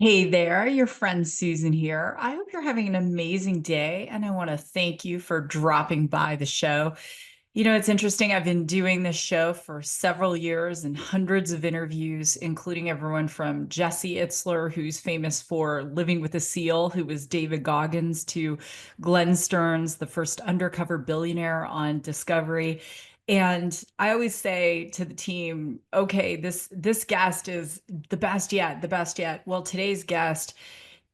Hey there, your friend Susan here. I hope you're having an amazing day, and I want to thank you for dropping by the show. It's interesting. I've been doing this show for several years and hundreds of interviews, including everyone from Jesse Itzler, who's famous for Living with a Seal, who was David Goggins, to Glenn Stearns, the first undercover billionaire on Discovery. And I always say to the team, okay, this guest is the best yet, the best yet. Well, today's guest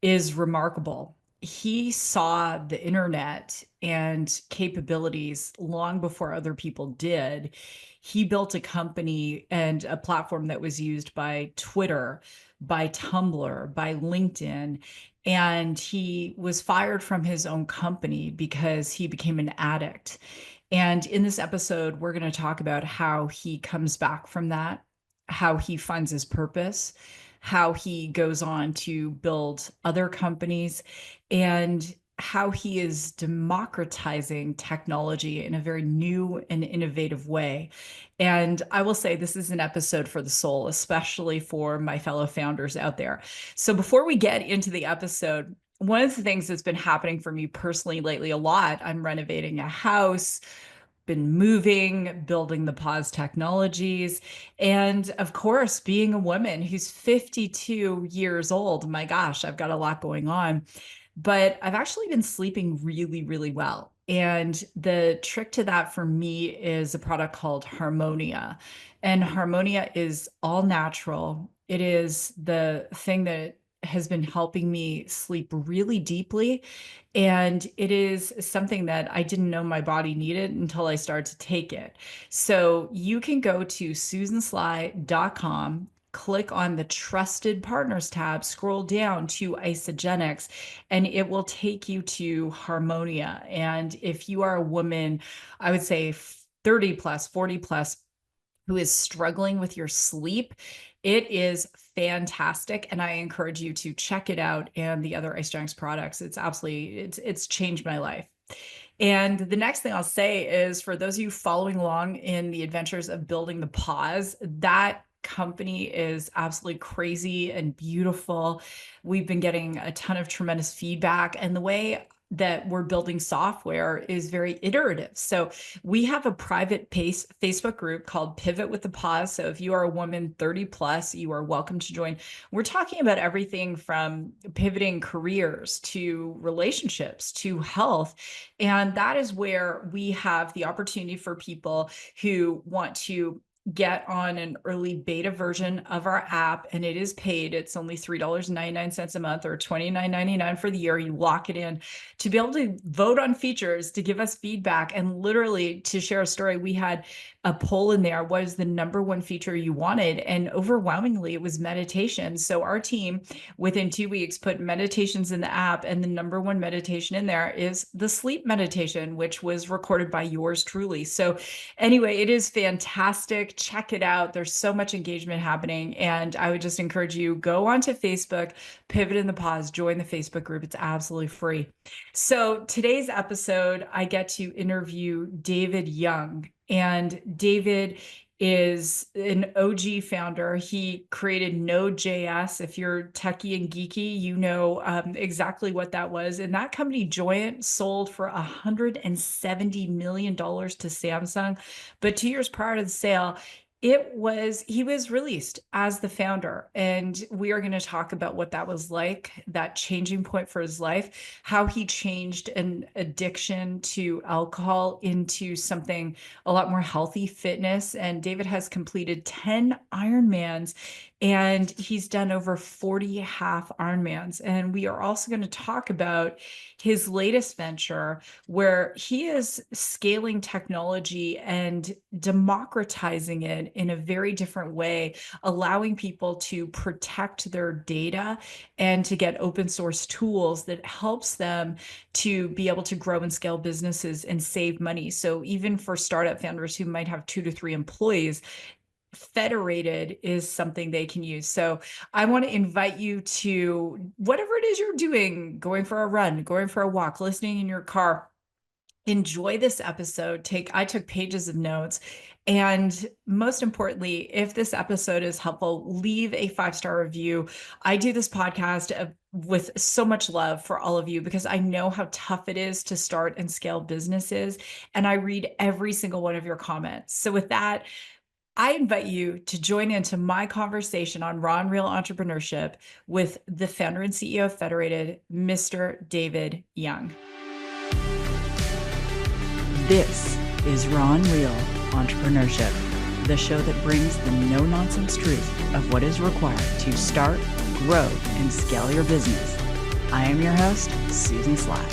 is remarkable. He saw the internet and capabilities long before other people did. He built a company and a platform that was used by Twitter, by Tumblr, by LinkedIn. And he was fired from his own company because he became an addict. And in this episode, we're going to talk about how he comes back from that, how he finds his purpose, how he goes on to build other companies, and how he is democratizing technology in a very new and innovative way. And I will say this is an episode for the soul, especially for my fellow founders out there. So before we get into the episode, one of the things that's been happening for me personally lately a lot, I'm renovating a house, been moving, building the pause technologies, and of course, being a woman who's 52 years old. My gosh, I've got a lot going on, but I've actually been sleeping really, really well. And the trick to that for me is a product called Harmonia. And Harmonia is all natural. It is the thing that has been helping me sleep really deeply. And it is something that I didn't know my body needed until I started to take it. So you can go to susansly.com, click on the Trusted Partners tab, scroll down to Isogenics, and it will take you to Harmonia. And if you are a woman, I would say 30 plus, 40 plus, who is struggling with your sleep, it is fantastic. And I encourage you to check it out and the other Isogenics products. It's changed my life. And the next thing I'll say is for those of you following along in the adventures of building the pause, that company is absolutely crazy and beautiful. We've been getting a ton of tremendous feedback, and the way that we're building software is very iterative. So we have a private Facebook group called Pivot with the Pause. So if you are a woman 30 plus, you are welcome to join. We're talking about everything from pivoting careers to relationships to health. And that is where we have the opportunity for people who want to get on an early beta version of our app, and it is paid. It's only $3.99 a month or $29.99 for the year. You lock it in to be able to vote on features, to give us feedback, and literally to share a story. We had a poll in there. What is the number one feature you wanted? And overwhelmingly, it was meditation. So our team, within 2 weeks, put meditations in the app, and the number one meditation in there is the sleep meditation, which was recorded by yours truly. So anyway, it is fantastic. Check it out. There's so much engagement happening. And I would just encourage you, go onto Facebook, Pivot in the Pause, join the Facebook group. It's absolutely free. So today's episode, I get to interview David Young. And David is an OG founder. He created Node.js. If you're techie and geeky, you know exactly what that was. And that company, Joyent, sold for $170 million to Samsung. But 2 years prior to the sale, he was released as the founder, and we are going to talk about what that was like, that changing point for his life, how he changed an addiction to alcohol into something a lot more healthy, fitness. And David has completed 10 Ironmans, and he's done over 40 half Ironmans. And we are also going to talk about his latest venture, where he is scaling technology and democratizing it in a very different way, allowing people to protect their data and to get open source tools that helps them to be able to grow and scale businesses and save money. So even for startup founders who might have 2 to 3 employees, Federated is something they can use. So I want to invite you to whatever it is you're doing, going for a run, going for a walk, listening in your car, enjoy this episode. I took pages of notes. And most importantly, if this episode is helpful, leave a 5-star review. I do this podcast with so much love for all of you because I know how tough it is to start and scale businesses. And I read every single one of your comments. So with that, I invite you to join into my conversation on Raw and Real Entrepreneurship with the founder and CEO of Federated, Mr. David Young. This is Raw and Real Entrepreneurship, the show that brings the no-nonsense truth of what is required to start, grow, and scale your business. I am your host, Susan Sly.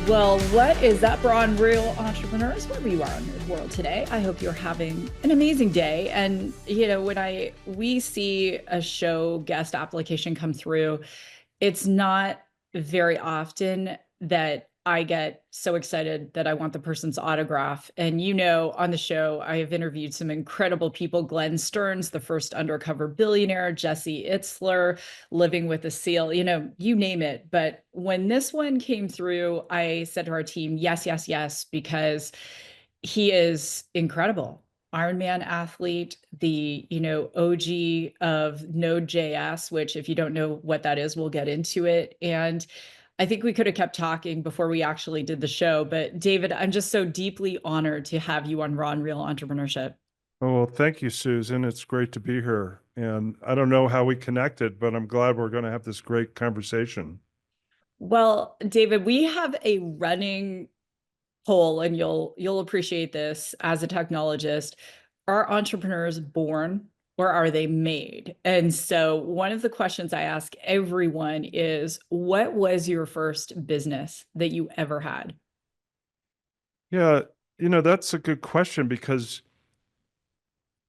Well, what is up, Raw and Real Entrepreneurs, wherever you are in the world today? I hope you're having an amazing day. And, when we see a show guest application come through, it's not very often that I get so excited that I want the person's autograph. And on the show, I have interviewed some incredible people: Glenn Stearns, the first undercover billionaire; Jesse Itzler, living with a seal, you name it. But when this one came through, I said to our team, yes, yes, yes, because he is incredible. Ironman athlete, the OG of Node.js, which, if you don't know what that is, we'll get into it. And I think we could have kept talking before we actually did the show. But David, I'm just so deeply honored to have you on Raw and Real Entrepreneurship. Oh, well, thank you, Susan. It's great to be here. And I don't know how we connected, but I'm glad we're going to have this great conversation. Well, David, we have a running poll, and you'll appreciate this as a technologist. Are entrepreneurs born or are they made? And so one of the questions I ask everyone is, what was your first business that you ever had? Yeah, that's a good question because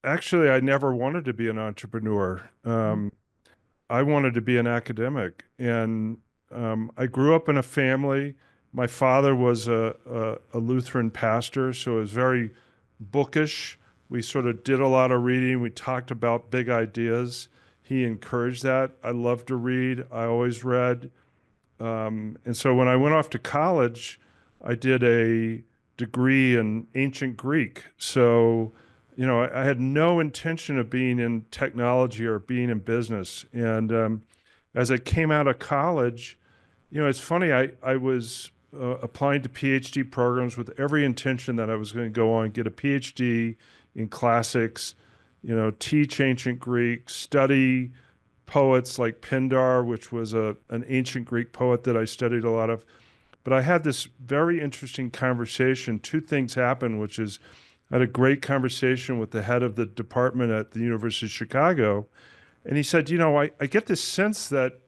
actually I never wanted to be an entrepreneur. I wanted to be an academic. And I grew up in a family. My father was a Lutheran pastor, so it was very bookish. We sort of did a lot of reading. We talked about big ideas. He encouraged that. I loved to read. I always read. And so when I went off to college, I did a degree in ancient Greek. So, I had no intention of being in technology or being in business. And as I came out of college, it's funny, I was applying to PhD programs with every intention that I was going to go on, get a PhD in classics, teach ancient Greek, study poets like Pindar, which was an ancient Greek poet that I studied a lot of. But I had this very interesting conversation. Two things happened, which is I had a great conversation with the head of the department at the University of Chicago. And he said, I get this sense that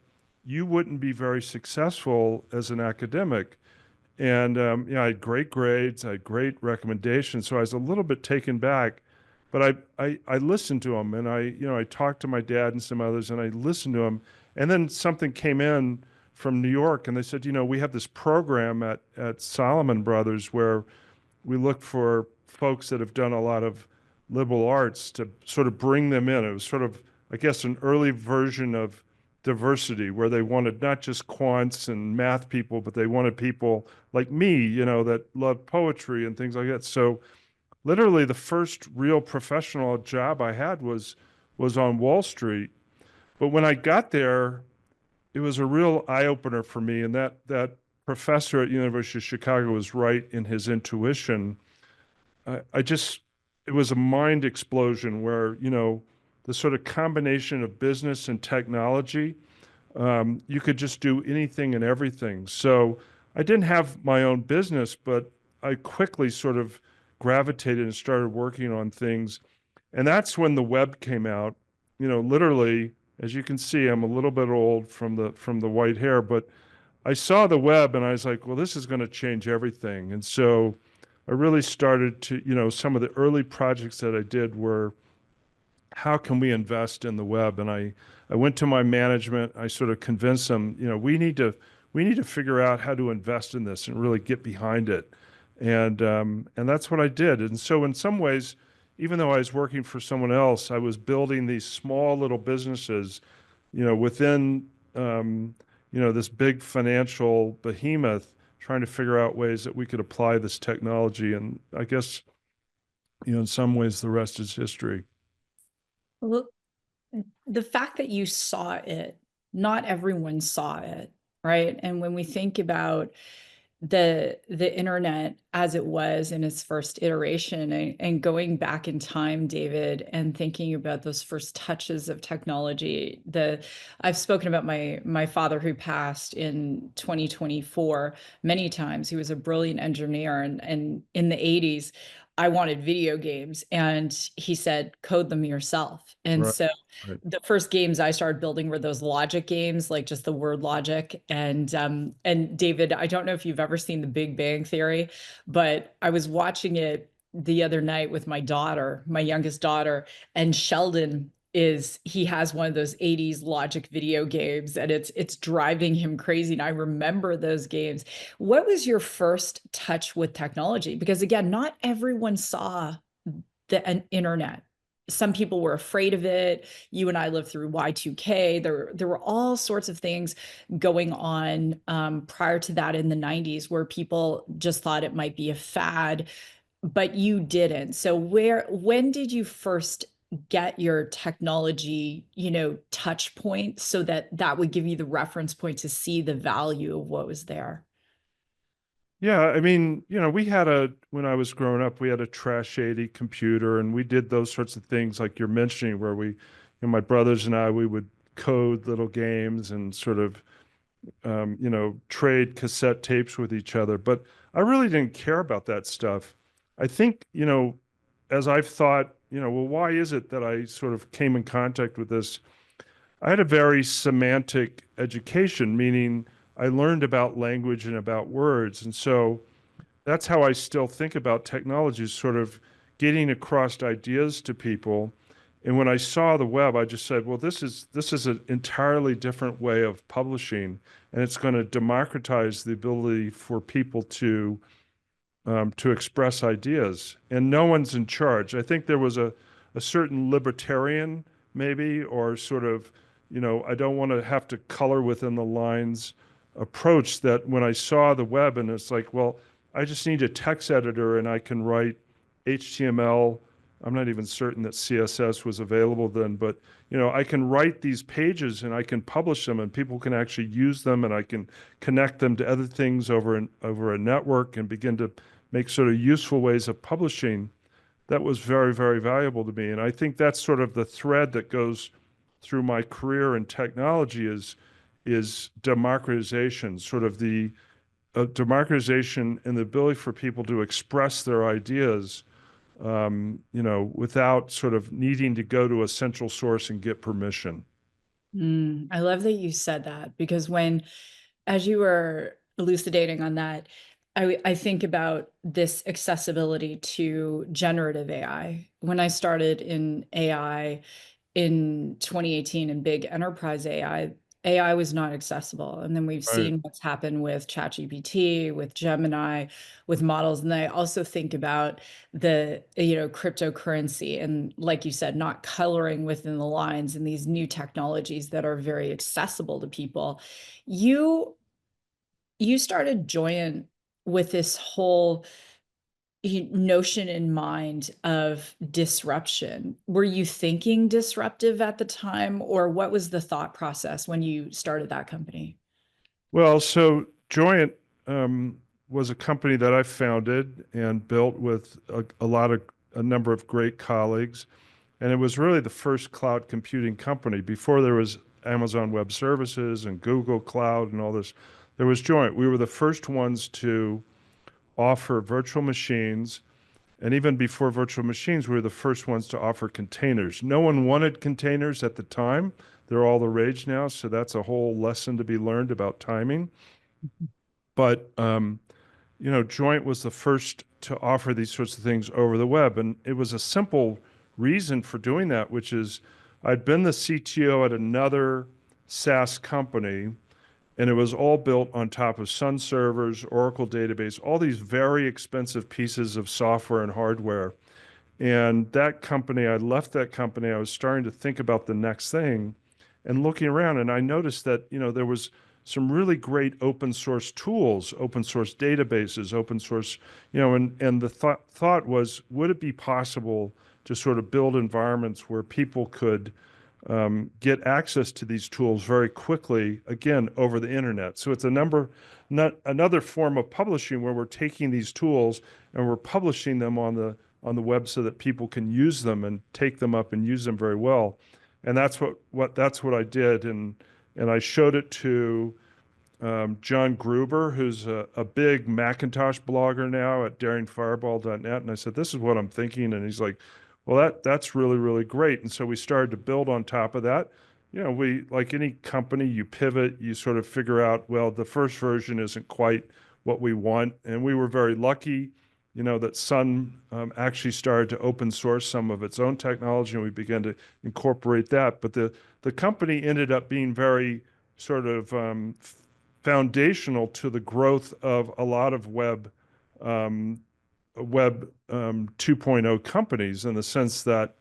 you wouldn't be very successful as an academic. And I had great grades, I had great recommendations. So I was a little bit taken back. But I listened to him, and I talked to my dad and some others, and I listened to him. And then something came in from New York, and they said, we have this program at Solomon Brothers where we look for folks that have done a lot of liberal arts to sort of bring them in. It was sort of, I guess, an early version of diversity where they wanted not just quants and math people, but they wanted people like me, that loved poetry and things like that. So literally the first real professional job I had was on Wall Street. But when I got there, it was a real eye opener for me. And that professor at University of Chicago was right in his intuition. I just, it was a mind explosion where, the sort of combination of business and technology, you could just do anything and everything. So I didn't have my own business, but I quickly sort of gravitated and started working on things. And that's when the web came out. Literally, as you can see, I'm a little bit old from the white hair, but I saw the web and I was like, well, this is going to change everything. And so I really started to, some of the early projects that I did were, how can we invest in the web? And I went to my management. I sort of convinced them, we need to figure out how to invest in this and really get behind it. And that's what I did. And so in some ways, even though I was working for someone else, I was building these small little businesses, within, this big financial behemoth, trying to figure out ways that we could apply this technology. And I guess, in some ways, the rest is history. Well, the fact that you saw it, not everyone saw it, right? And when we think about the internet as it was in its first iteration, and going back in time, David, and thinking about those first touches of technology, I've spoken about my father who passed in 2024 many times. He was a brilliant engineer, and in the 80s I wanted video games, and he said code them yourself. And Right. so Right. the first games I started building were those logic games, like just the word logic. And David, I don't know if you've ever seen The Big Bang Theory, but I was watching it the other night with my daughter, my youngest daughter, and Sheldon he has one of those 80s logic video games, and it's driving him crazy. And I remember those games. What was your first touch with technology? Because again, not everyone saw the internet. Some people were afraid of it. You and I lived through Y2K. There were all sorts of things going on prior to that in the 90s where people just thought it might be a fad, but you didn't. So when did you first get your technology, touch point, so that would give you the reference point to see the value of what was there? Yeah, I mean, when I was growing up, we had a trash 80 computer, and we did those sorts of things like you're mentioning, where my brothers and I, we would code little games and sort of, trade cassette tapes with each other. But I really didn't care about that stuff. I think, as I've thought, well, why is it that I sort of came in contact with this? I had a very semantic education, meaning I learned about language and about words. And so that's how I still think about technology, is sort of getting across ideas to people. And when I saw the web, I just said, well, this is an entirely different way of publishing, and it's going to democratize the ability for people to express ideas. And no one's in charge. I think there was a certain libertarian, maybe, or sort of, I don't want to have to color within the lines approach, that when I saw the web and it's like, well, I just need a text editor and I can write HTML. I'm not even certain that CSS was available then, but I can write these pages and I can publish them and people can actually use them, and I can connect them to other things over a network and begin to make sort of useful ways of publishing. That was very, very valuable to me. And I think that's sort of the thread that goes through my career in technology, is democratization, sort of the democratization and the ability for people to express their ideas, without sort of needing to go to a central source and get permission. I love that you said that, because as you were elucidating on that, I think about this accessibility to generative AI. When I started in AI in 2018, in big enterprise AI was not accessible. And then we've Right. seen what's happened with ChatGPT, with Gemini, with models. And I also think about the, cryptocurrency, and like you said, not coloring within the lines, and these new technologies that are very accessible to people. You you started Joyent with this whole notion in mind of disruption. Were you thinking disruptive at the time, or what was the thought process when you started that company? Well, so Joyent was a company that I founded and built with a number of great colleagues. And it was really the first cloud computing company. Before there was Amazon Web Services and Google Cloud and all this, there was Joyent. We were the first ones to offer virtual machines. And even before virtual machines, we were the first ones to offer containers. No one wanted containers at the time. They're all the rage now. So that's a whole lesson to be learned about timing. But Joyent was the first to offer these sorts of things over the web. And it was a simple reason for doing that, which is I'd been the CTO at another SaaS company, and it was all built on top of Sun servers, Oracle database, all these very expensive pieces of software and hardware. And I left that company, I was starting to think about the next thing and looking around, and I noticed that, there was some really great open source tools, open source databases, open source, and the thought was, would it be possible to sort of build environments where people could get access to these tools very quickly, again, over the internet. So it's not another form of publishing where we're taking these tools and we're publishing them on the web so that people can use them and take them up and use them very well. And that's what I did. And I showed it to John Gruber, who's a big Macintosh blogger now at daringfireball.net. And I said, this is what I'm thinking. And he's like, well, that's really, really great. And so we started to build on top of that. We, like any company, you pivot, you sort of figure out, well, the first version isn't quite what we want. And we were very lucky, that Sun actually started to open source some of its own technology, and we began to incorporate that. But the company ended up being very sort of foundational to the growth of a lot of web 2.0 companies, in the sense that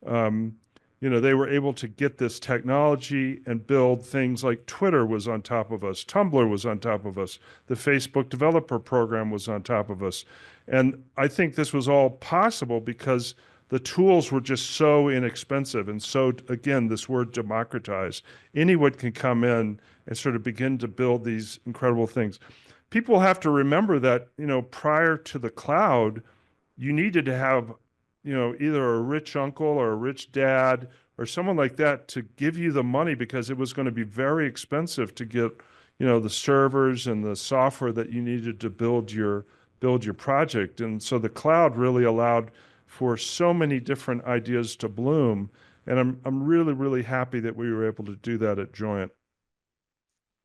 um, they were able to get this technology and build things like Twitter was on top of us, Tumblr was on top of us, the Facebook developer program was on top of us. And I think this was all possible because the tools were just so inexpensive. And so, again, this word democratize. Anyone can come in and sort of begin to build these incredible things. People have to remember that, prior to the cloud, you needed to have, either a rich uncle or a rich dad or someone like that to give you the money, because it was going to be very expensive to get, the servers and the software that you needed to build your project. And so the cloud really allowed for so many different ideas to bloom. And I'm really, really happy that we were able to do that at Joyent.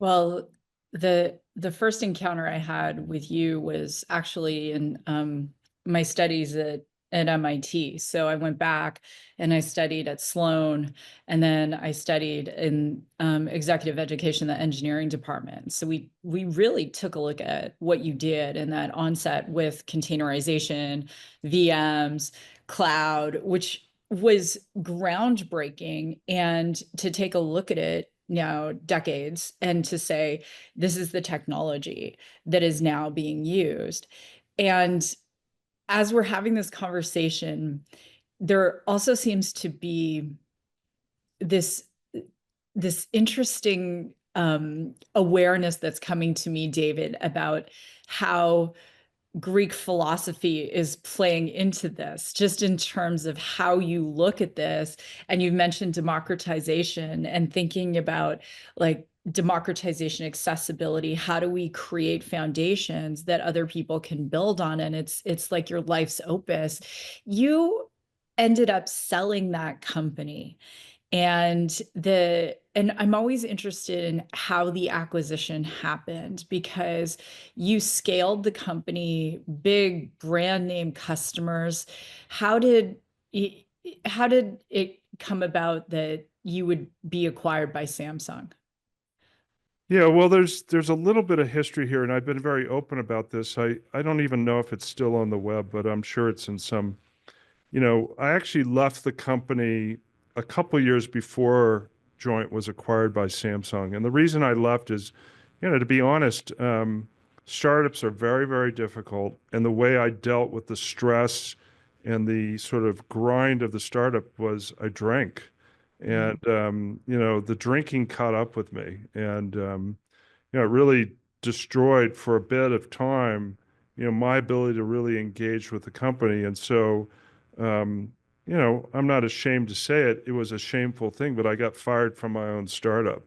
Well, the first encounter I had with you was actually in my studies at MIT. So I went back and I studied at Sloan, and then I studied in executive education, the engineering department. So we really took a look at what you did in that onset with containerization, VMs, cloud, which was groundbreaking. And to take a look at it now, decades, and to say, this is the technology that is now being used. And as we're having this conversation, there also seems to be this interesting awareness that's coming to me, David, about how Greek philosophy is playing into this, just in terms of how you look at this. And you mentioned democratization and thinking about like democratization, accessibility. How do we create foundations that other people can build on? And it's like your life's opus. You ended up selling that company. And I'm always interested in how the acquisition happened, because you scaled the company, big brand name customers. How did it, how did it come about that you would be acquired by Samsung? Yeah, well, there's a little bit of history here, and I've been very open about this. I don't even know if it's still on the web, but I'm sure it's in some. I actually left the company a couple years before Joyent was acquired by Samsung. And the reason I left is, to be honest, startups are very, very difficult. And the way I dealt with the stress and the sort of grind of the startup was I drank. Mm. And, the drinking caught up with me. And, it really destroyed for a bit of time, my ability to really engage with the company. And so, I'm not ashamed to say it. It was a shameful thing, but I got fired from my own startup.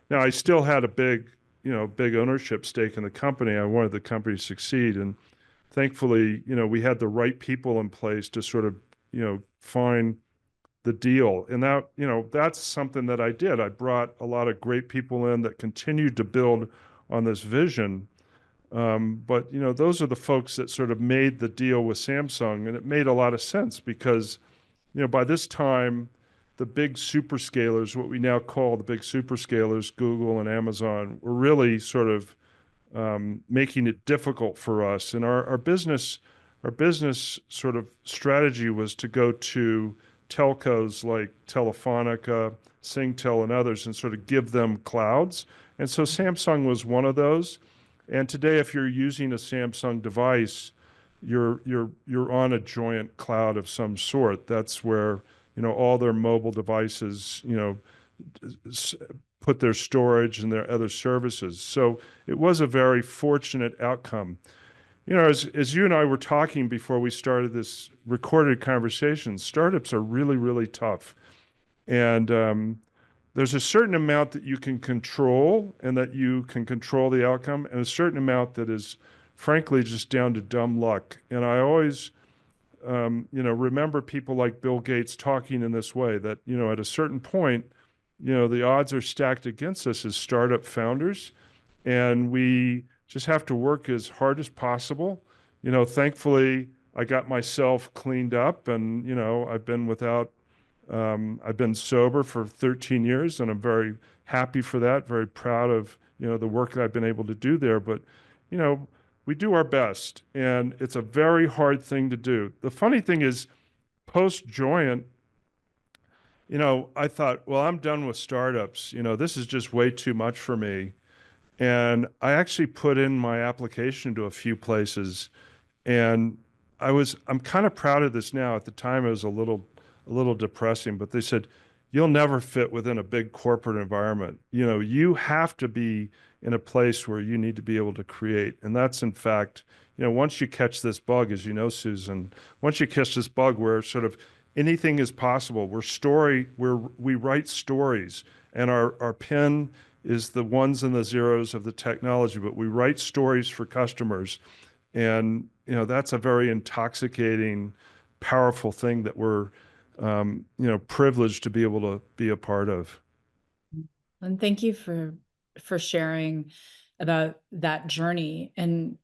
Now, I still had a big ownership stake in the company. I wanted the company to succeed. And thankfully, we had the right people in place to sort of, find the deal. And that's something that I did. I brought a lot of great people in that continued to build on this vision. But those are the folks that sort of made the deal with Samsung, and it made a lot of sense because by this time, the big superscalers, what we now call the big superscalers, Google and Amazon, were really sort of making it difficult for us. And our business sort of strategy was to go to telcos like Telefonica, Singtel, and others, and sort of give them clouds And so Samsung was one of those. And today, if you're using a Samsung device, you're on a Joyent cloud of some sort. That's where, all their mobile devices, put their storage and their other services. So it was a very fortunate outcome. As you and I were talking before we started this recorded conversation, startups are really, really tough. And there's a certain amount that you can control and that you can control the outcome, and a certain amount that is frankly just down to dumb luck. And I always, remember people like Bill Gates talking in this way that, at a certain point, the odds are stacked against us as startup founders, and we just have to work as hard as possible. Thankfully, I got myself cleaned up, and I've been sober for 13 years, and I'm very happy for that. Very proud of the work that I've been able to do there. But you know, we do our best, and it's a very hard thing to do. The funny thing is, post Joyent, I thought, well, I'm done with startups. This is just way too much for me. And I actually put in my application to a few places, and I'm kind of proud of this now. At the time, it was a little depressing, but they said, you'll never fit within a big corporate environment. You have to be in a place where you need to be able to create. And that's in fact, once you catch this bug, as you know, Susan, once you catch this bug where sort of anything is possible, we write stories, and our pen is the ones and the zeros of the technology, but we write stories for customers. And, that's a very intoxicating, powerful thing that we're, privileged to be able to be a part of. And thank you for sharing about that journey. And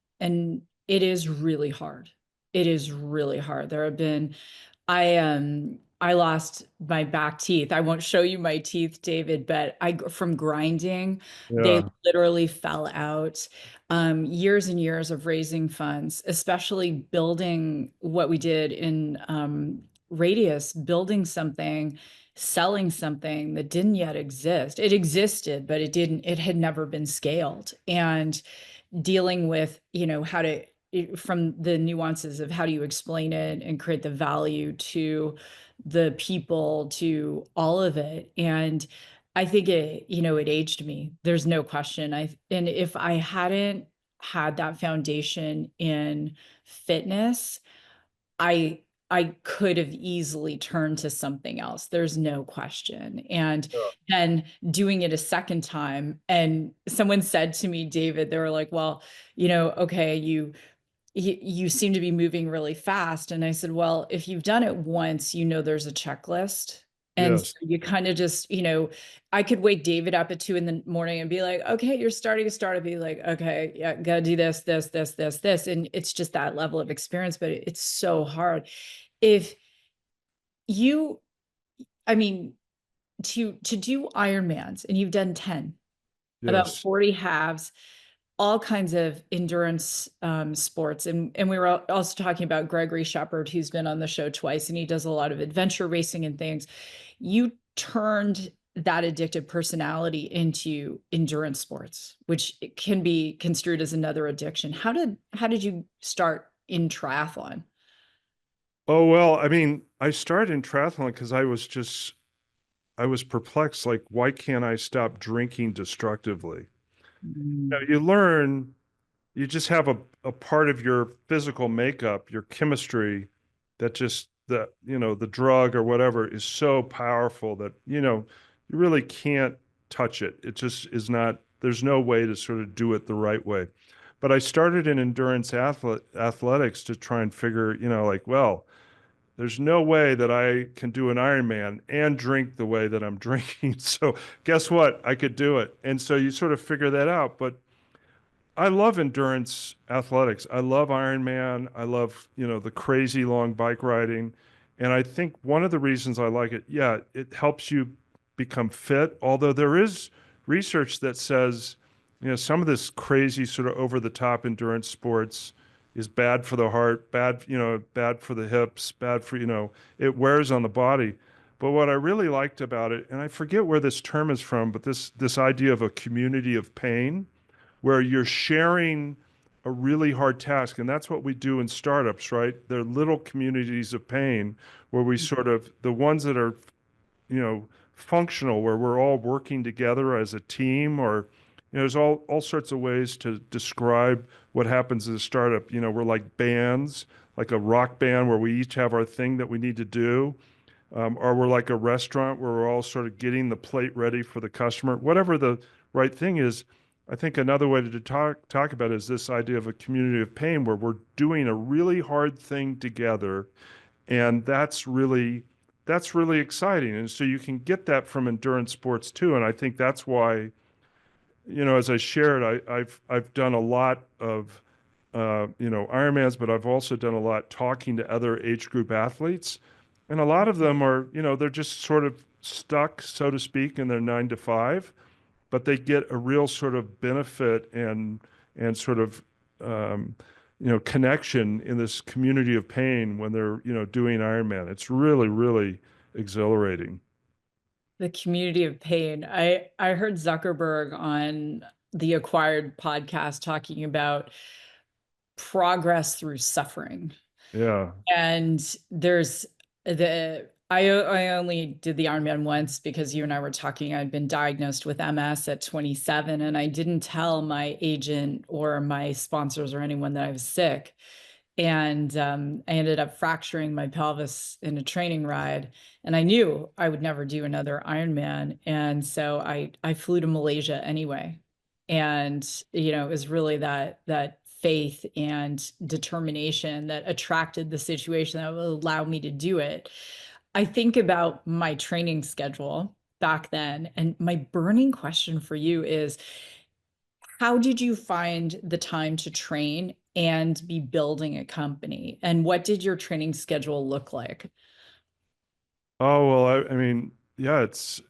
it is really hard. It is really hard. There have been I lost my back teeth. I won't show you my teeth, David, but from grinding, they Yeah. literally fell out. Years and years of raising funds, especially building what we did in Radius, building something, selling something that didn't yet exist. It existed, but it had never been scaled. And dealing with, how to from the nuances of how do you explain it and create the value to the people, to all of it. And I think it aged me. There's no question. And if I hadn't had that foundation in fitness, I I could have easily turned to something else. There's no question. And Yeah. then doing it a second time, and someone said to me, David, they were like, well, okay, you seem to be moving really fast. And I said, well, if you've done it once, there's a checklist. And so Yes. you kind of just, I could wake David up at 2 in the morning and be like, okay, you're starting to start, and be like, okay, yeah, gotta do this, this, this, this, this. And it's just that level of experience, but it's so hard. If you, I mean, to do Ironmans, and you've done 10, about Yes. 40 halves, all kinds of endurance sports. And we were also talking about Gregory Shepard, who's been on the show twice, and he does a lot of adventure racing and things. You turned that addictive personality into endurance sports, which can be construed as another addiction. How did you start in triathlon? Oh, well, I mean, I started in triathlon because I was perplexed. Like, why can't I stop drinking destructively? Mm. You learn, you just have a part of your physical makeup, your chemistry, that just, the drug or whatever is so powerful that, you really can't touch it. It just is not, there's no way to sort of do it the right way. But I started in athletics to try and figure, like, well, there's no way that I can do an Ironman and drink the way that I'm drinking. So guess what? I could do it. And so you sort of figure that out. But I love endurance athletics. I love Ironman. I love, the crazy long bike riding. And I think one of the reasons I like it, yeah, it helps you become fit. Although there is research that says, some of this crazy sort of over the top endurance sports is bad for the heart, bad for the hips, bad for, it wears on the body. But what I really liked about it, and I forget where this term is from, but this idea of a community of pain, where you're sharing a really hard task. And that's what we do in startups, right? They're little communities of pain where we sort of, the ones that are, functional, where we're all working together as a team, or, there's all sorts of ways to describe what happens in a startup. We're like bands, like a rock band where we each have our thing that we need to do. Or we're like a restaurant where we're all sort of getting the plate ready for the customer. Whatever the right thing is, I think another way to talk about it is this idea of a community of pain where we're doing a really hard thing together, and that's really exciting. And so you can get that from endurance sports too. And I think that's why, as I shared, I've done a lot of Ironmans, but I've also done a lot talking to other age group athletes. And a lot of them are, they're just sort of stuck, so to speak, in their 9 to 5, but they get a real sort of benefit and sort of connection in this community of pain when they're, doing Ironman. It's really, really exhilarating. The community of pain. I heard Zuckerberg on the Acquired podcast talking about progress through suffering. Yeah. And there's I only did the Ironman once because you and I were talking. I'd been diagnosed with MS at 27, and I didn't tell my agent or my sponsors or anyone that I was sick. And I ended up fracturing my pelvis in a training ride, and I knew I would never do another Ironman. And so I flew to Malaysia anyway. And it was really that faith and determination that attracted the situation that would allow me to do it. I think about my training schedule back then, and my burning question for you is, how did you find the time to train and be building a company? And what did your training schedule look like? Oh, well, I mean, yeah, it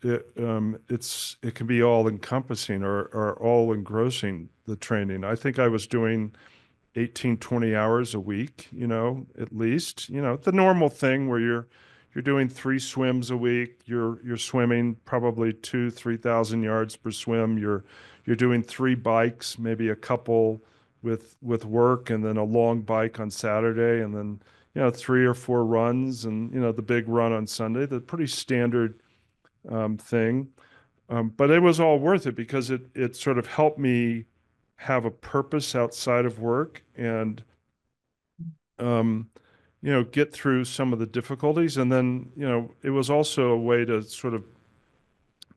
can be all encompassing or all engrossing, the training. I think I was doing 18, 20 hours a week, at least, the normal thing where you're doing 3 swims a week. You're swimming probably 3,000 yards per swim. You're doing 3 bikes, maybe a couple with work, and then a long bike on Saturday, and then 3 or 4 runs, and the big run on Sunday. The pretty standard thing. But it was all worth it because it sort of helped me have a purpose outside of work, and um, get through some of the difficulties. And then, it was also a way to sort of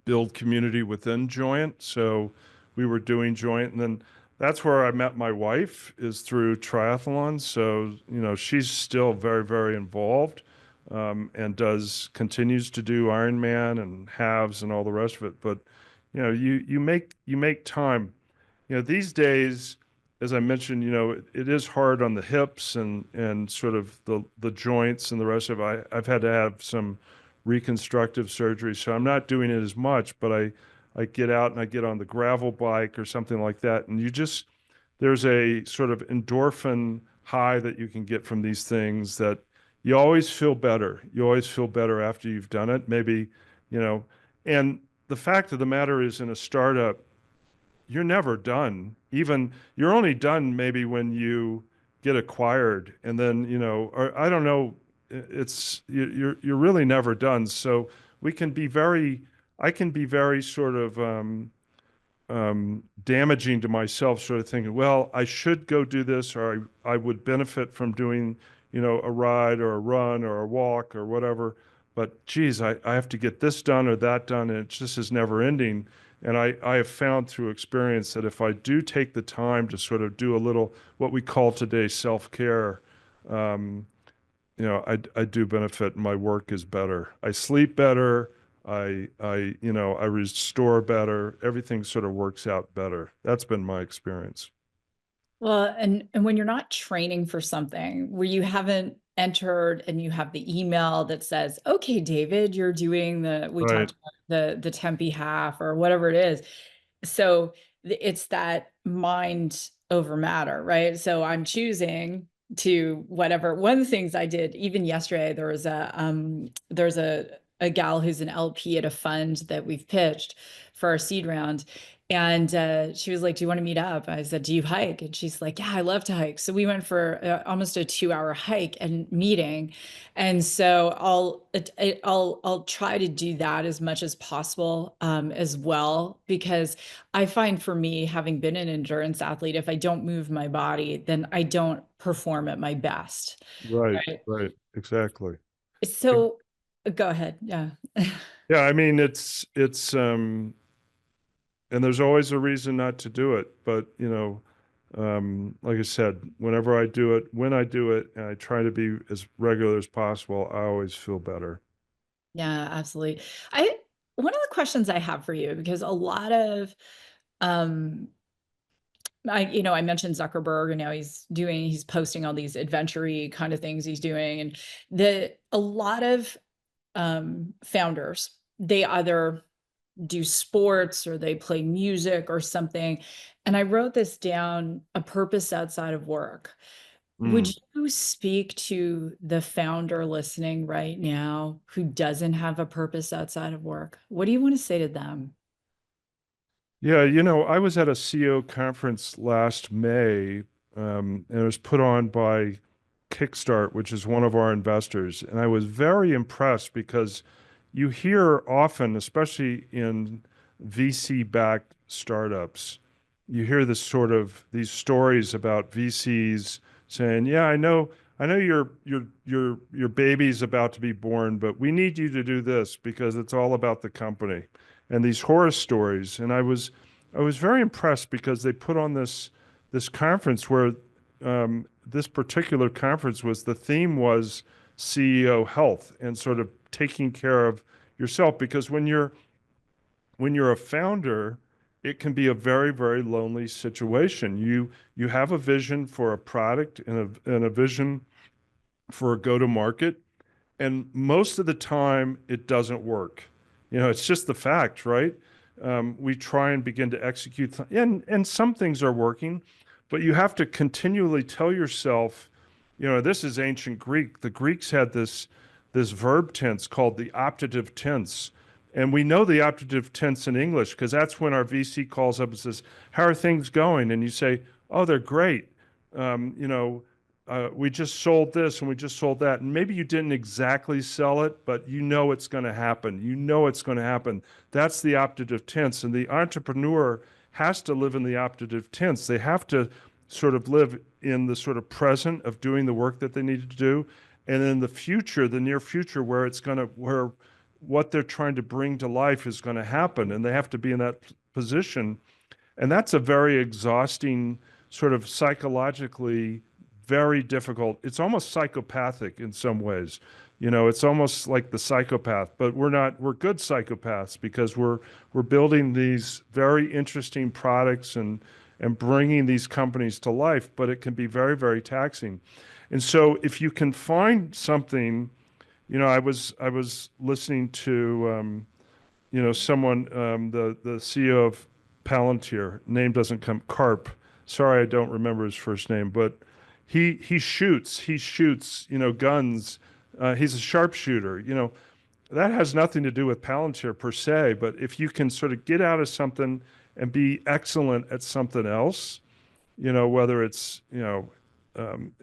build community within Joyent. So we were doing Joyent, and then that's where I met my wife, is through triathlon. So, she's still very, very involved, and continues to do Ironman and halves and all the rest of it. But, you make time. These days, as I mentioned, it is hard on the hips and sort of the joints and the rest of it. I've had to have some reconstructive surgery, so I'm not doing it as much, but I get out and I get on the gravel bike or something like that, and there's a sort of endorphin high that you can get from these things that you always feel better. You always feel better after you've done it. Maybe, you know, and the fact of the matter is, in a startup, you're never done. Even you're only done maybe when you get acquired, and then, or I don't know, you're really never done. So we can be very, I can be very sort of damaging to myself, sort of thinking, well, I should go do this, or I would benefit from doing, a ride or a run or a walk or whatever. But geez, I have to get this done or that done, and it just is never ending. And I have found through experience that if I do take the time to sort of do a little, what we call today self-care, um, I do benefit, and my work is better. I sleep better. I restore better. Everything sort of works out better. That's been my experience. Well, and when you're not training for something where you haven't entered and you have the email that says, okay, David, you're doing we Right. talked about the Tempe half or whatever it is. So it's that mind over matter, right? So I'm choosing to whatever. One of the things I did even yesterday, there's a a gal who's an LP at a fund that we've pitched for our seed round. And she was like, "Do you want to meet up?" I said, "Do you hike?" And she's like, "Yeah, I love to hike." So we went for almost a 2-hour hike and meeting. And so I'll try to do that as much as possible as well, because I find for me, having been an endurance athlete, if I don't move my body, then I don't perform at my best. Right, Right. right, exactly. So go ahead. Yeah. Yeah, I mean, and there's always a reason not to do it, but like I said, whenever I do it, when I do it, and I try to be as regular as possible, I always feel better. Yeah, absolutely. I One of the questions I have for you, because a lot of um I mentioned Zuckerberg, and now he's posting all these adventure-y kind of things he's doing. And a lot of founders, they either do sports or they play music or something. And I wrote this down: a purpose outside of work. Would Mm. you speak to the founder listening right now who doesn't have a purpose outside of work? What do you want to say to them? Yeah, I was at a CEO conference last May, and it was put on by Kickstart, which is one of our investors. And I was very impressed because you hear often, especially in VC-backed startups, you hear these stories about VCs saying, "Yeah, I know your baby's about to be born, but we need you to do this because it's all about the company." And these horror stories. And I was very impressed because they put on this conference where this particular conference was the theme was CEO health and sort of taking care of yourself, because when you're a founder, it can be a very, very lonely situation. You have a vision for a product and a vision for a go-to-market, and most of the time it doesn't work. It's just the fact, right? We try and begin to execute, and some things are working, but you have to continually tell yourself, this is ancient Greek. The Greeks had this verb tense called the optative tense. And we know the optative tense in English because that's when our VC calls up and says, "How are things going?" And you say, "Oh, they're great. We just sold this and we just sold that." And maybe you didn't exactly sell it, but you know it's going to happen. You know it's going to happen. That's the optative tense. And the entrepreneur has to live in the optative tense. They have to sort of live in the sort of present of doing the work that they need to do. And in the future, the near future, where what they're trying to bring to life is going to happen. And they have to be in that position. And that's a very exhausting, sort of psychologically very difficult. It's almost psychopathic in some ways. It's almost like the psychopath, but we're not, we're good psychopaths because we're building these very interesting products and bringing these companies to life, but it can be very, very taxing. And so if you can find something, I was listening to someone, the CEO of Palantir, name doesn't come, Karp. Sorry, I don't remember his first name, but he shoots guns. He's a sharpshooter. That has nothing to do with Palantir per se, but if you can sort of get out of something and be excellent at something else, whether it's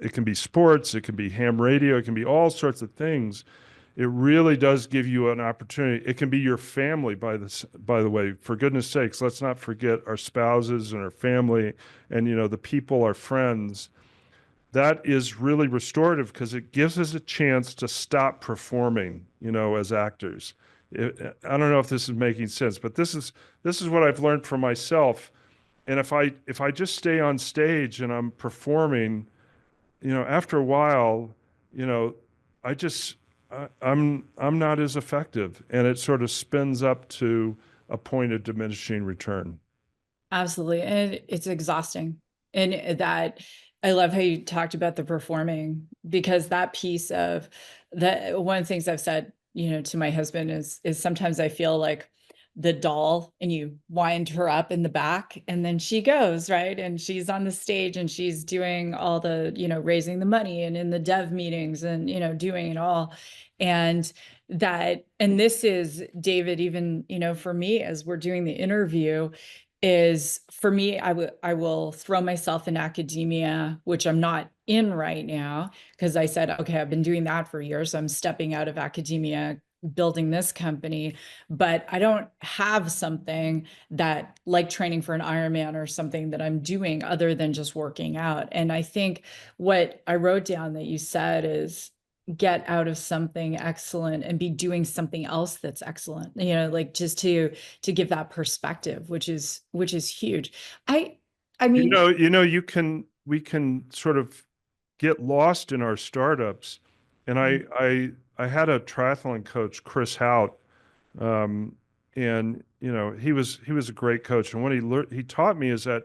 it can be sports, it can be ham radio, it can be all sorts of things. It really does give you an opportunity. It can be your family, by the way. For goodness sakes, let's not forget our spouses and our family and the people, our friends. That is really restorative because it gives us a chance to stop performing, as actors. I don't know if this is making sense, but this is what I've learned for myself. And if I just stay on stage and I'm performing, after a while, you know, I just I'm not as effective, and it sort of spins up to a point of diminishing return. Absolutely. And it's exhausting. And that I love how you talked about the performing, because that piece of one of the things I've said, to my husband is sometimes I feel like the doll, and you wind her up in the back and then she goes, right? And she's on the stage and she's doing all the, raising the money and in the dev meetings and, doing it all. And that, and this is David, even, for me, as we're doing the interview, is for me, I will throw myself in academia, which I'm not in right now, because I said, okay, I've been doing that for years. So I'm stepping out of academia, building this company, but I don't have something that, like training for an Ironman or something, that I'm doing other than just working out. And I think what I wrote down that you said is, get out of something excellent and be doing something else that's excellent, like just to give that perspective, which is huge. I You mean, know, we can sort of get lost in our startups. And I had a triathlon coach, Chris Hout, um, and he was a great coach. And what he taught me is that,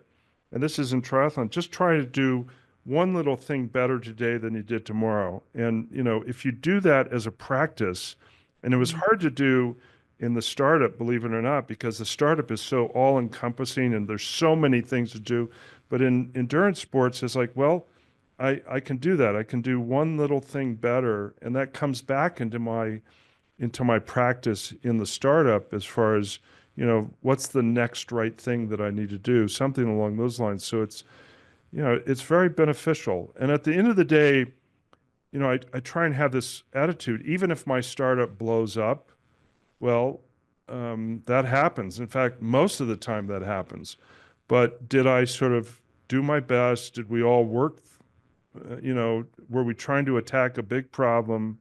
and this is in triathlon, just try to do one little thing better today than you did tomorrow. And if you do that as a practice, and it was hard to do in the startup, believe it or not, because the startup is so all encompassing and there's so many things to do. But in endurance sports, it's like, well, I can do that. I can do one little thing better, and that comes back into my practice in the startup as far as, what's the next right thing that I need to do, something along those lines. So it's very beneficial. And at the end of the day, I try and have this attitude, even if my startup blows up, well, that happens. In fact, most of the time that happens. But did I sort of do my best? Did we all work? Were we trying to attack a big problem?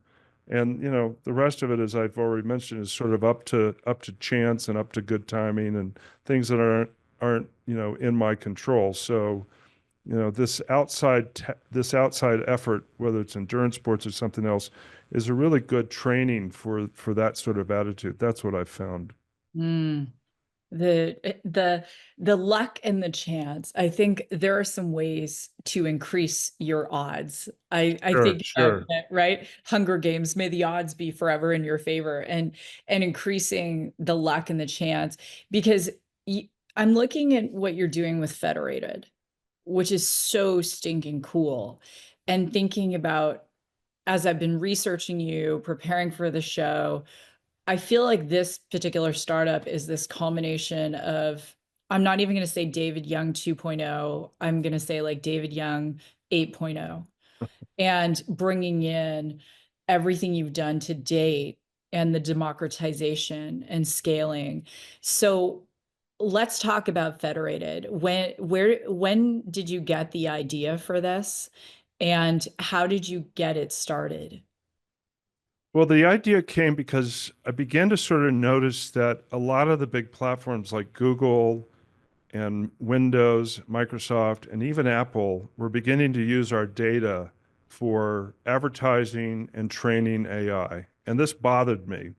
And the rest of it, as I've already mentioned, is sort of up to chance and up to good timing and things that aren't in my control. So this outside effort, whether it's endurance sports or something else, is a really good training for that sort of attitude. That's what I've found. mm, the luck and the chance. I think there are some ways to increase your odds. I Sure, think of sure. it, right? Hunger Games, may the odds be forever in your favor, and increasing the luck and the chance, because I'm looking at what you're doing with Federated, which is so stinking cool, and thinking about, as I've been researching you, preparing for the show, I feel like this particular startup is this culmination of, I'm not even going to say David Young 2.0. I'm going to say like David Young 8.0, and bringing in everything you've done to date and the democratization and scaling. So let's talk about Federated. When did you get the idea for this, and how did you get it started? Well, the idea came because I began to sort of notice that a lot of the big platforms like Google and Windows, Microsoft, and even Apple were beginning to use our data for advertising and training AI. And this bothered me.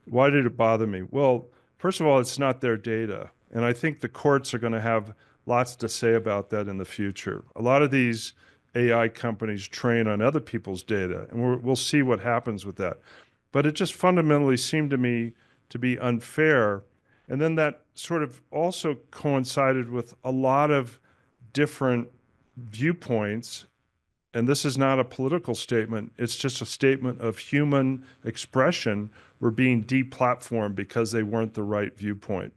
Why did it bother me? Well, first of all, it's not their data. And I think the courts are going to have lots to say about that in the future. A lot of these AI companies train on other people's data, and we'll see what happens with that. But it just fundamentally seemed to me to be unfair. And then that sort of also coincided with a lot of different viewpoints. And this is not a political statement, it's just a statement of human expression were being deplatformed because they weren't the right viewpoint.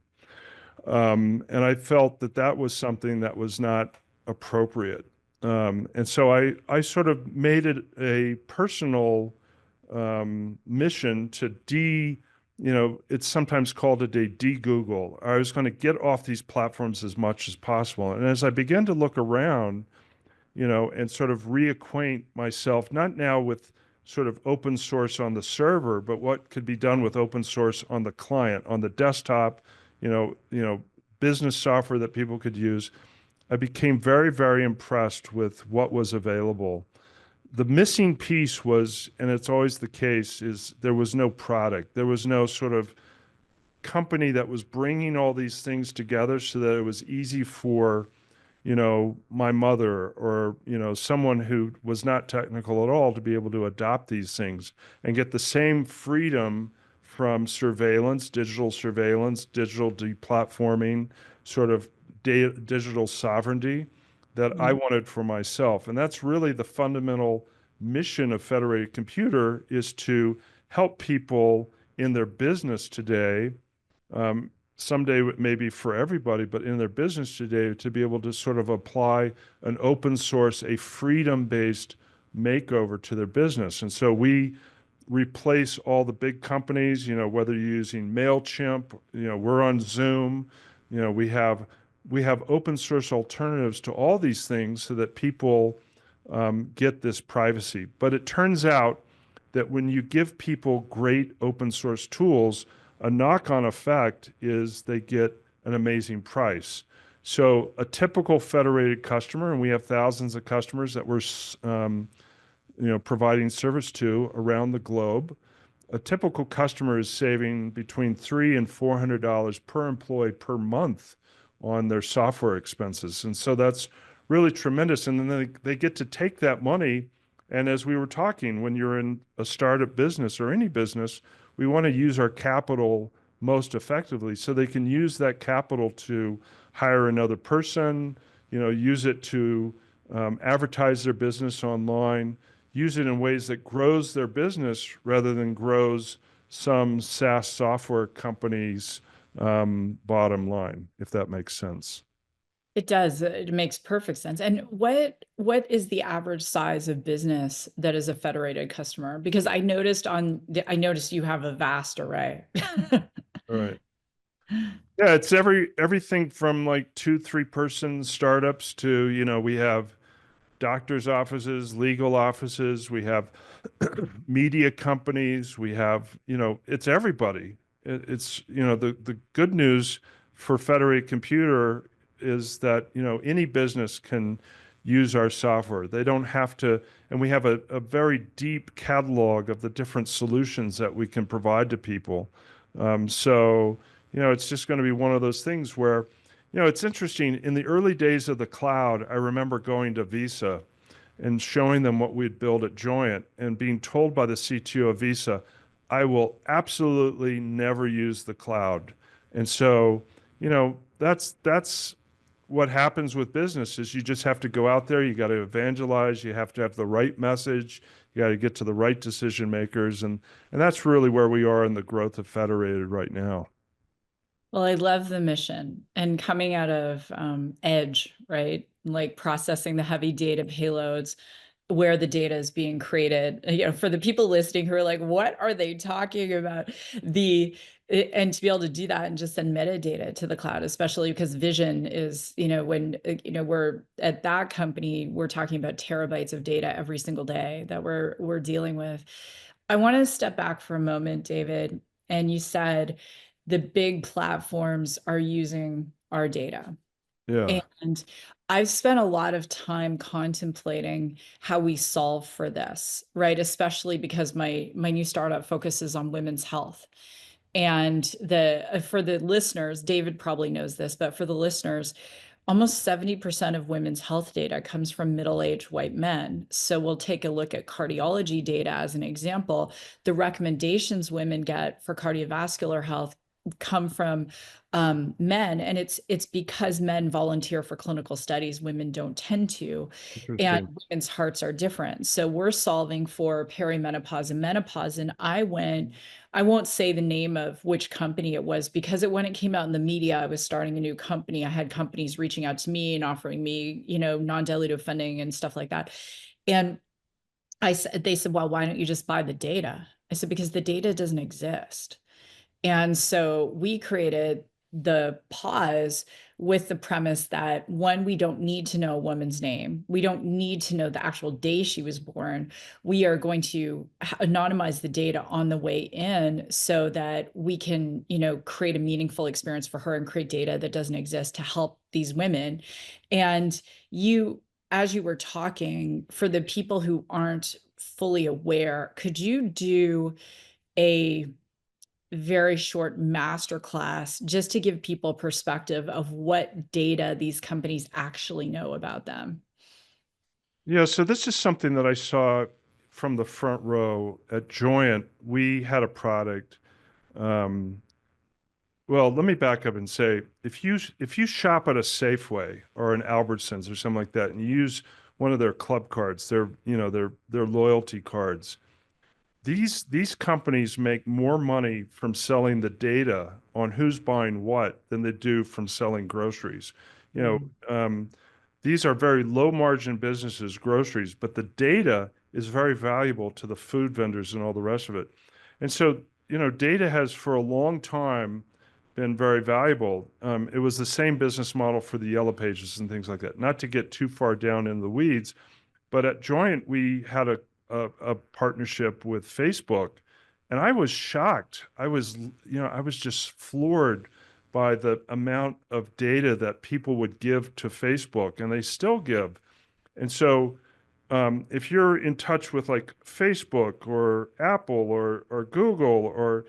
And I felt that that was something that was not appropriate. And so I sort of made it a personal mission to it's sometimes called a de-Google. I was going to get off these platforms as much as possible. And as I began to look around, and sort of reacquaint myself, not now with sort of open source on the server, but what could be done with open source on the client, on the desktop, business software that people could use. I became very, very impressed with what was available. The missing piece was, and it's always the case, is there was no product. There was no sort of company that was bringing all these things together so that it was easy for my mother or, someone who was not technical at all to be able to adopt these things and get the same freedom from surveillance, digital deplatforming, sort of digital sovereignty that I wanted for myself. And that's really the fundamental mission of Federated Computer, is to help people in their business today. Someday maybe for everybody, but in their business today to be able to sort of apply an open source, a freedom-based makeover to their business. And so we replace all the big companies, whether you're using MailChimp, we're on Zoom, we have open source alternatives to all these things so that people get this privacy. But it turns out that when you give people great open source tools, a knock-on effect is they get an amazing price. So a typical Federated customer, and we have thousands of customers that we're providing service to around the globe. A typical customer is saving between $300 and $400 per employee per month on their software expenses. And so that's really tremendous. And then they get to take that money. And as we were talking, when you're in a startup business or any business, we want to use our capital most effectively. So they can use that capital to hire another person, use it to advertise their business online, use it in ways that grows their business rather than grows some SaaS software company's bottom line, if that makes sense. It does. It makes perfect sense. And what is the average size of business that is a Federated customer? Because I noticed you have a vast array. All right. Yeah, it's everything from like 2, 3 person startups to, we have doctors' offices, legal offices, we have media companies, we have, it's everybody. It's, the good news for Federated Computer is that, any business can use our software. They don't have to, and we have a very deep catalog of the different solutions that we can provide to people. So, it's just going to be one of those things where, it's interesting. In the early days of the cloud, I remember going to Visa and showing them what we'd built at Joyent and being told by the CTO of Visa, I will absolutely never use the cloud. And so, that's what happens with business is you just have to go out there, you got to evangelize, you have to have the right message, you got to get to the right decision makers. And that's really where we are in the growth of Federated right now. Well, I love the mission and coming out of edge, right? Like processing the heavy data payloads where the data is being created. For the people listening who are like, what are they talking about? And to be able to do that and just send metadata to the cloud, especially because vision is, when, we're at that company, we're talking about terabytes of data every single day that we're dealing with. I want to step back for a moment, David. And you said the big platforms are using our data. Yeah. And I've spent a lot of time contemplating how we solve for this, right? Especially because my new startup focuses on women's health. And for the listeners, David probably knows this, but for the listeners, almost 70% of women's health data comes from middle-aged white men. So we'll take a look at cardiology data as an example. The recommendations women get for cardiovascular health come from men, and it's because men volunteer for clinical studies, women don't tend to, and Interesting. women's hearts are different. So we're solving for perimenopause and menopause. And I won't say the name of which company it was because when it came out in the media, I was starting a new company. I had companies reaching out to me and offering me, non-dilutive funding and stuff like that. And they said, well, why don't you just buy the data? I said, because the data doesn't exist. And so we created the pause with the premise that one, we don't need to know a woman's name. We don't need to know the actual day she was born. We are going to anonymize the data on the way in so that we can, create a meaningful experience for her and create data that doesn't exist to help these women. And as you were talking, for the people who aren't fully aware, could you do a very short masterclass just to give people perspective of what data these companies actually know about them? Yeah, so this is something that I saw from the front row at Joyent. We had a product. Well, let me back up and say, if you shop at a Safeway or an Albertsons or something like that, and you use one of their club cards, their loyalty cards, these companies make more money from selling the data on who's buying what than they do from selling groceries. You know, Mm, these are very low margin businesses, groceries, but the data is very valuable to the food vendors and all the rest of it. And so, data has for a long time been very valuable. It was the same business model for the yellow pages and things like that. Not to get too far down in the weeds, but at Joyent, we had a partnership with Facebook, and I was shocked. I was just floored by the amount of data that people would give to Facebook, and they still give. And so, if you're in touch with like Facebook or Apple or Google or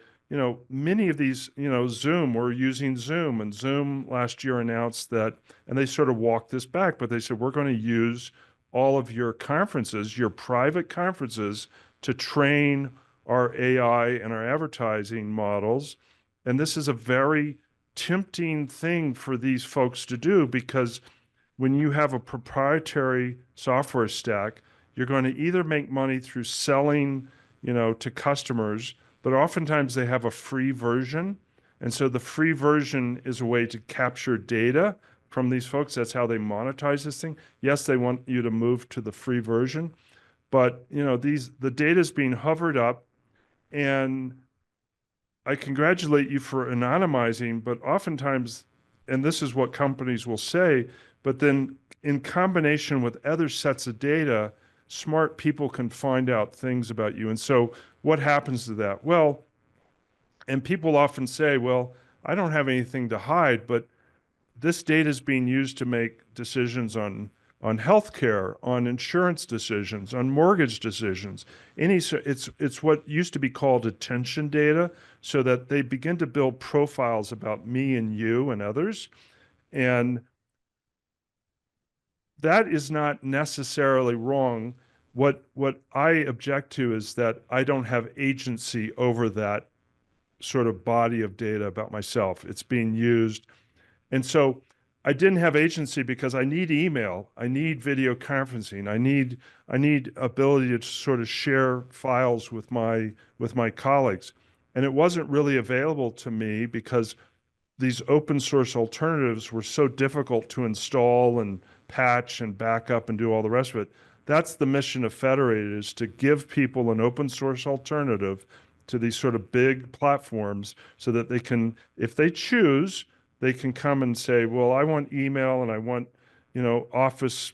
many of these, Zoom, we're using Zoom, and Zoom last year announced that, and they sort of walked this back, but they said we're going to use all of your conferences, your private conferences, to train our AI and our advertising models. And this is a very tempting thing for these folks to do because when you have a proprietary software stack, you're going to either make money through selling, to customers, but oftentimes they have a free version. And so the free version is a way to capture data from these folks. That's how they monetize this thing. Yes, they want you to move to the free version, but the data is being hovered up, and I congratulate you for anonymizing, but oftentimes, and this is what companies will say, but then in combination with other sets of data, smart people can find out things about you. And so what happens to that? Well, and people often say, well, I don't have anything to hide, but this data is being used to make decisions on healthcare, on insurance decisions, on mortgage decisions. It's what used to be called attention data, so that they begin to build profiles about me and you and others. And that is not necessarily wrong. What I object to is that I don't have agency over that sort of body of data about myself. It's being used. And so I didn't have agency because I need email, I need video conferencing, I need ability to sort of share files with my colleagues. And it wasn't really available to me because these open source alternatives were so difficult to install and patch and back up and do all the rest of it. That's the mission of Federated, is to give people an open source alternative to these sort of big platforms so that they can, if they choose, they can come and say, well, I want email and I want, office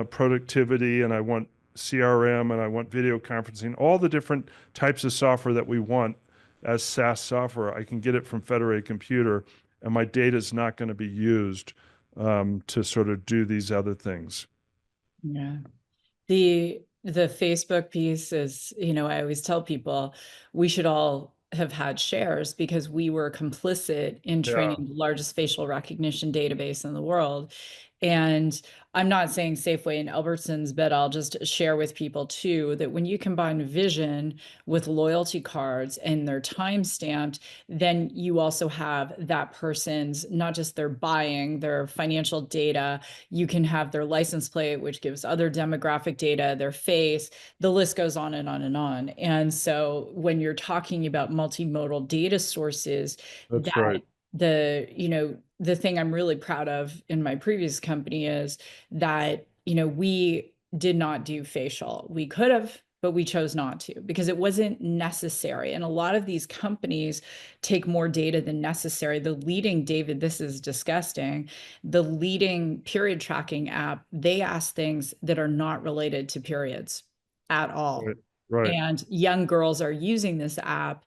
productivity and I want CRM and I want video conferencing, all the different types of software that we want as SaaS software. I can get it from Federated Computer, and my data is not going to be used to sort of do these other things. yeah. The Facebook piece is, I always tell people we should all have had shares because we were complicit in Yeah, training the largest facial recognition database in the world. And I'm not saying Safeway and Albertsons, but I'll just share with people too that when you combine vision with loyalty cards and they're time stamped, then you also have that person's, not just their buying, their financial data. You can have their license plate, which gives other demographic data, their face, the list goes on and on and on. And so when you're talking about multimodal data sources, that's that right. the thing I'm really proud of in my previous company is that, we did not do facial. We could have, but we chose not to because it wasn't necessary. And a lot of these companies take more data than necessary. The leading, David, this is disgusting. The leading period tracking app, they ask things that are not related to periods at all. Right. Right. And young girls are using this app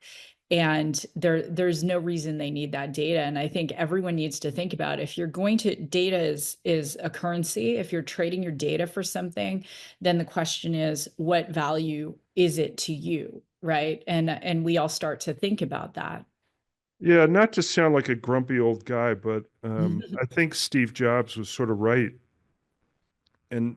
and there's no reason they need that data. And I think everyone needs to think about, if you're going to, data is a currency. If you're trading your data for something, then the question is, what value is it to you, right? And we all start to think about that. Yeah, not to sound like a grumpy old guy, but I think Steve Jobs was sort of right. And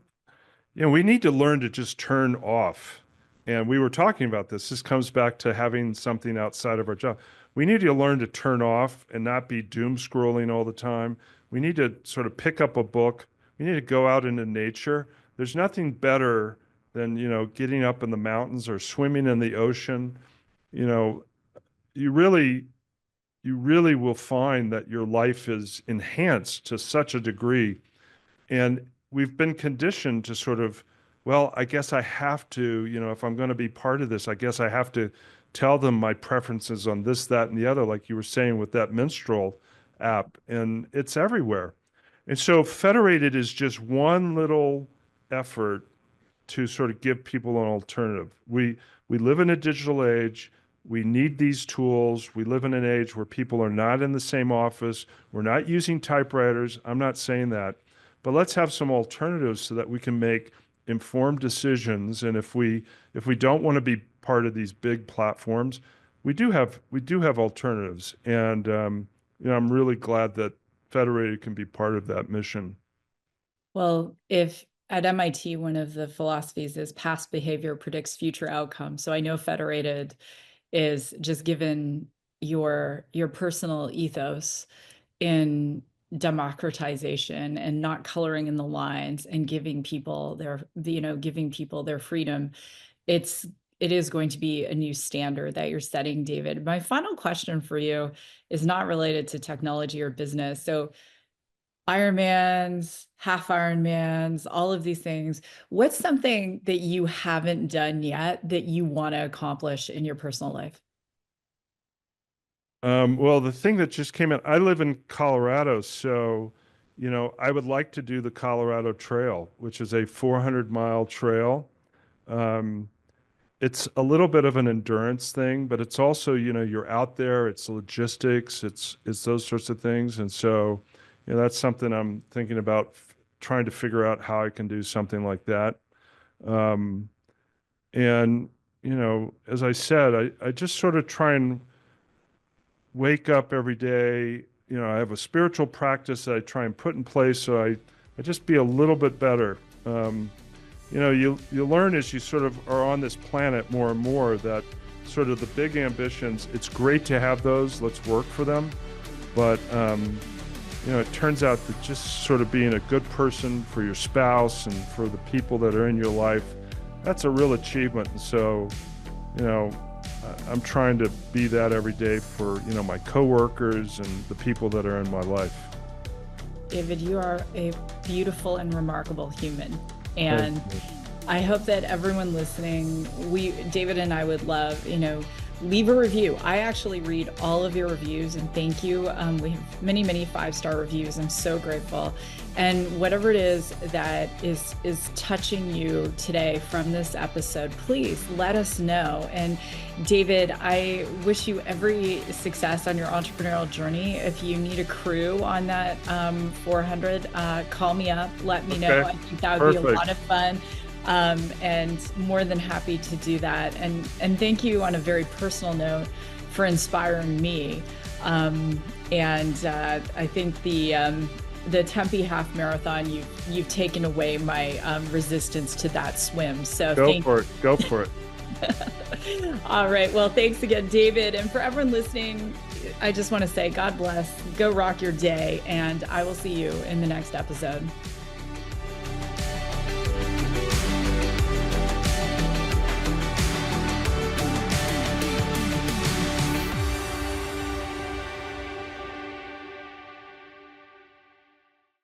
we need to learn to just turn off. And we were talking about this. This comes back to having something outside of our job. We need to learn to turn off and not be doom scrolling all the time. We need to sort of pick up a book. We need to go out into nature. There's nothing better than, getting up in the mountains or swimming in the ocean. You know, you really, you really will find that your life is enhanced to such a degree. And we've been conditioned to sort of, well, I guess I have to, if I'm going to be part of this, I guess I have to tell them my preferences on this, that, and the other, like you were saying with that minstrel app, and it's everywhere. And so Federated is just one little effort to sort of give people an alternative. We live in a digital age. We need these tools. We live in an age where people are not in the same office. We're not using typewriters. I'm not saying that. But let's have some alternatives so that we can make informed decisions. And if we don't want to be part of these big platforms, we do have alternatives. And I'm really glad that Federated can be part of that mission. Well, if at MIT, one of the philosophies is past behavior predicts future outcomes. So I know Federated is just given your personal ethos in democratization and not coloring in the lines and giving people their freedom. It is going to be a new standard that you're setting, David. My final question for you is not related to technology or business. So Ironmans, half Ironmans, all of these things. What's something that you haven't done yet that you want to accomplish in your personal life? Well, the thing that just came out, I live in Colorado, so, I would like to do the Colorado Trail, which is a 400-mile trail. Um, it's a little bit of an endurance thing, but it's also, you're out there, it's logistics, it's those sorts of things. And so, that's something I'm thinking about trying to figure out how I can do something like that. Um, and, as I said, I just sort of try and wake up every day. I have a spiritual practice that I try and put in place so I just be a little bit better. You learn as you sort of are on this planet more and more that sort of the big ambitions, it's great to have those, let's work for them. But, it turns out that just sort of being a good person for your spouse and for the people that are in your life, that's a real achievement. And so, I'm trying to be that every day for, my coworkers and the people that are in my life. David, you are a beautiful and remarkable human. And I hope that everyone listening, David and I would love, leave a review. I actually read all of your reviews and thank you. We have many, many 5-star reviews. I'm so grateful. And whatever it is that is touching you today from this episode, please let us know. And David, I wish you every success on your entrepreneurial journey. If you need a crew on that 400, call me up, let me know. I think that would be a lot of fun. And more than happy to do that. And thank you on a very personal note for inspiring me. I think the Tempe half marathon, you've taken away my resistance to that swim. So go for it. All right. Well, thanks again, David. And for everyone listening, I just want to say, God bless, go rock your day. And I will see you in the next episode.